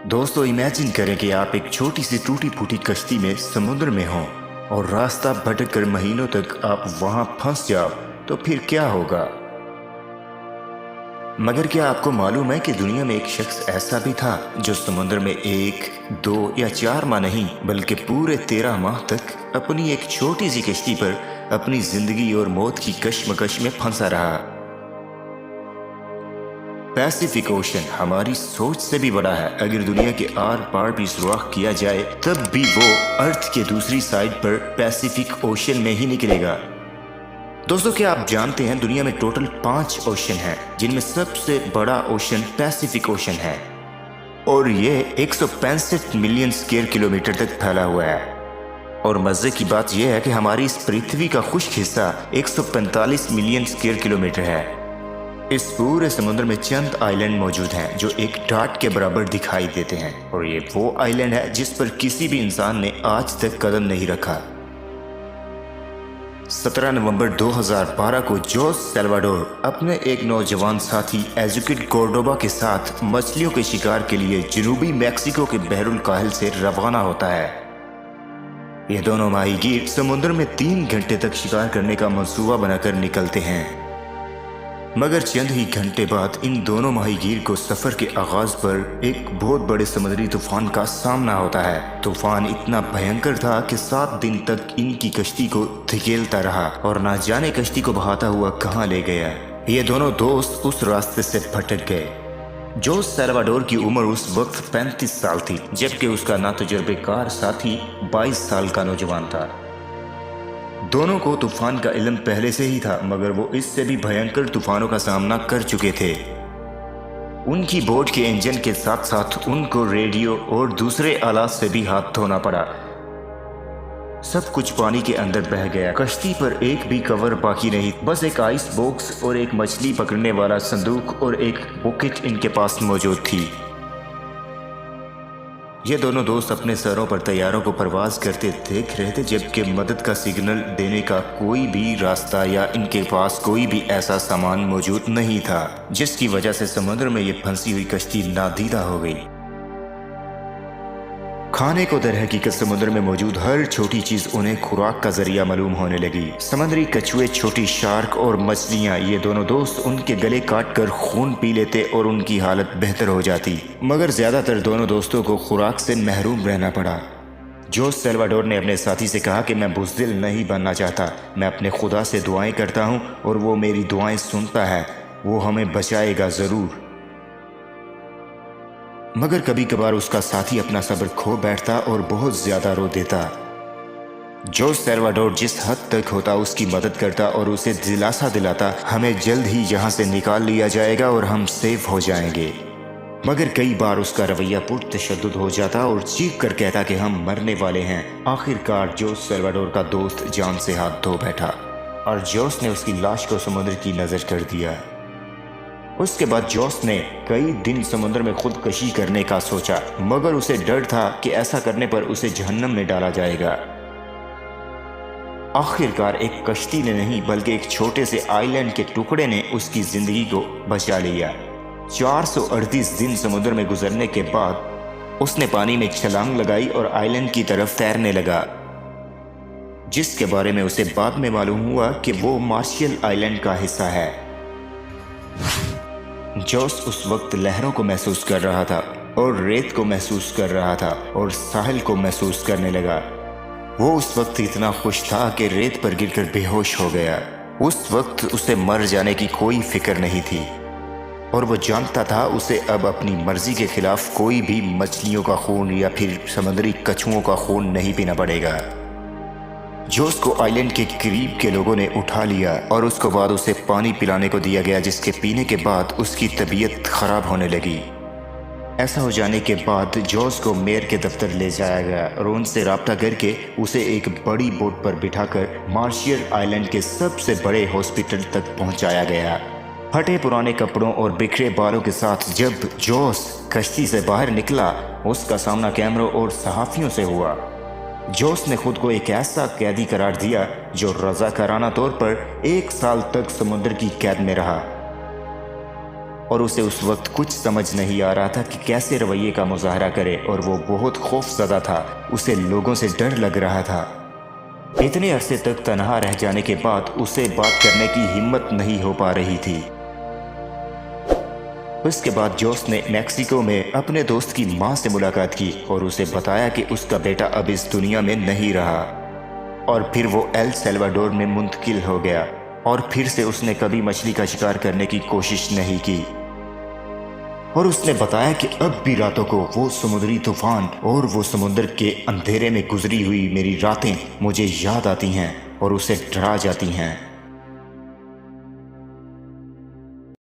दोस्तों इमेजिन करें कि आप एक छोटी सी टूटी फूटी कश्ती में समुद्र में हों और रास्ता भटक कर महीनों तक आप वहां फंस जाओ तो फिर क्या होगा। मगर क्या आपको मालूम है कि दुनिया में एक शख्स ऐसा भी था जो समुद्र में 1, 2 या 4 माह नहीं बल्कि पूरे 13 माह तक अपनी एक छोटी सी कश्ती पर अपनी जिंदगी और मौत की कश्मकश में फंसा रहा। पैसिफिक ओशन हमारी सोच से भी बड़ा है। अगर दुनिया के आर पार भी सुराख किया जाए तब भी वो अर्थ के दूसरी साइड पर पैसिफिक ओशन में ही निकलेगा। दोस्तों क्या आप जानते हैं दुनिया में टोटल 5 ओशन हैं, जिनमें सबसे बड़ा ओशन पैसिफिक ओशन है और ये 165 मिलियन स्क्वायर किलोमीटर तक फैला हुआ है। और मजे की बात यह है कि हमारी इस पृथ्वी का खुश्क हिस्सा 145 मिलियन स्क्वायर किलोमीटर है। इस पूरे समुद्र में चंद आइलैंड मौजूद हैं जो एक डाट के बराबर दिखाई देते हैं और ये वो आइलैंड है जिस पर किसी भी इंसान ने आज तक कदम नहीं रखा। 17 नवंबर 2012 को जोस सेल्वाडोर अपने एक नौजवान साथी एजुकेट कोर्डोबा के साथ मछलियों के शिकार के लिए जनूबी मैक्सिको के बहरुल काहिल से रवाना होता है। ये दोनों माहीगीर समुद्र में 3 घंटे तक शिकार करने का मंसूबा बनाकर निकलते हैं। मगर चंद ही घंटे बाद इन दोनों माहीगीर को सफर के आगाज पर एक बहुत बड़े समुद्री तूफान का सामना होता है। तूफान इतना भयंकर था कि 7 दिन तक इनकी कश्ती को धकेलता रहा और ना जाने कश्ती को बहाता हुआ कहां ले गया। ये दोनों दोस्त उस रास्ते से भटक गए। जोस सेल्वाडोर की उम्र उस वक्त 35 साल थी, जबकि उसका नातजुर्बेकार साथी 22 साल का नौजवान था। दोनों को तूफान का इल्म पहले से ही था, मगर वो इससे भी भयंकर तूफानों का सामना कर चुके थे। उनकी बोट के इंजन के साथ साथ उनको रेडियो और दूसरे आलात से भी हाथ धोना पड़ा। सब कुछ पानी के अंदर बह गया। कश्ती पर एक भी कवर बाकी नहीं, बस एक आइस बॉक्स और एक मछली पकड़ने वाला संदूक और एक बकेट इनके पास मौजूद थी। ये दोनों दोस्त अपने सरों पर तैयारों को परवाज करते देख रहे थे, जबकि मदद का सिग्नल देने का कोई भी रास्ता या इनके पास कोई भी ऐसा सामान मौजूद नहीं था, जिसकी वजह से समुद्र में ये फंसी हुई कश्ती नादीदा हो गई। खाने को दर हकीकत समुद्र में मौजूद हर छोटी चीज उन्हें खुराक का जरिया मालूम होने लगी। समुद्री कछुए, छोटी शार्क और मछलियां, ये दोनों दोस्त उनके गले काट कर खून पी लेते और उनकी हालत बेहतर हो जाती। मगर ज्यादातर दोनों दोस्तों को खुराक से महरूम रहना पड़ा। जोस सेल्वाडोर ने अपने साथी से कहा कि मैं बुज़दिल नहीं बनना चाहता, मैं अपने खुदा से दुआएं करता हूँ और वो मेरी दुआएं सुनता है, वो हमें बचाएगा ज़रूर। मगर कभी कभार उसका साथी अपना सब्र खो बैठता और बहुत ज्यादा रो देता। जोस सेल्वाडोर जिस हद तक होता उसकी मदद करता और उसे दिलासा दिलाता हमें जल्द ही यहाँ से निकाल लिया जाएगा और हम सेफ हो जाएंगे। मगर कई बार उसका रवैया पुरतशद्दुद हो जाता और चीख कर कहता कि हम मरने वाले हैं। आखिरकार जोस सेल्वाडोर का दोस्त जान से हाथ धो बैठा और जोस ने उसकी लाश को समुद्र की नजर कर दिया। उसके बाद जोस ने कई दिन समुद्र में खुदकशी करने का सोचा, मगर उसे डर था कि ऐसा करने पर उसे जहन्नम में डाला जाएगा। आखिरकार एक कश्ती ने नहीं बल्कि एक छोटे से आइलैंड के टुकड़े ने उसकी जिंदगी को बचा लिया। 438 दिन समुद्र में गुजरने के बाद उसने पानी में छलांग लगाई और आइलैंड की तरफ तैरने लगा, जिसके बारे में उसे बाद में मालूम हुआ कि वो मार्शल आइलैंड का हिस्सा है। जोस उस वक्त लहरों को महसूस कर रहा था और रेत को महसूस कर रहा था और साहिल को महसूस करने लगा। वो उस वक्त इतना खुश था कि रेत पर गिरकर बेहोश हो गया। उस वक्त उसे मर जाने की कोई फिक्र नहीं थी और वो जानता था उसे अब अपनी मर्जी के खिलाफ कोई भी मछलियों का खून या फिर समुद्री कछुओं का खून नहीं पीना पड़ेगा। जोस को आइलैंड के करीब के लोगों ने उठा लिया और उसके बाद उसे पानी पिलाने को दिया गया, जिसके पीने के बाद उसकी तबीयत खराब होने लगी। ऐसा हो जाने के बाद जोस को मेयर के दफ्तर ले जाया गया और उनसे राब्ता करके उसे एक बड़ी बोट पर बिठाकर मार्शल आइलैंड के सबसे बड़े हॉस्पिटल तक पहुंचाया गया। फटे पुराने कपड़ों और बिखरे बालों के साथ जब जोस कश्ती से बाहर निकला, उसका सामना कैमरों और सहाफियों से हुआ। जोस ने खुद को एक ऐसा कैदी करार दिया जो रज़ाकाराना तौर पर 1 साल तक समुद्र की कैद में रहा। और उसे उस वक्त कुछ समझ नहीं आ रहा था कि कैसे रवैये का मुजाहरा करे, और वो बहुत खौफज़दा था। उसे लोगों से डर लग रहा था। इतने अरसे तक तन्हा रह जाने के बाद उसे बात करने की हिम्मत नहीं हो पा रही थी। उसके बाद जोस ने मैक्सिको में अपने दोस्त की मां से मुलाकात की और उसे बताया कि उसका बेटा अब इस दुनिया में नहीं रहा, और फिर वो एल सल्वाडोर में मुंतकिल हो गया, और फिर से उसने कभी मछली का शिकार करने की कोशिश नहीं की। और उसने बताया कि अब भी रातों को वो समुद्री तूफान और वो समुद्र के अंधेरे में गुजरी हुई मेरी रातें मुझे याद आती हैं और उसे डरा जाती हैं।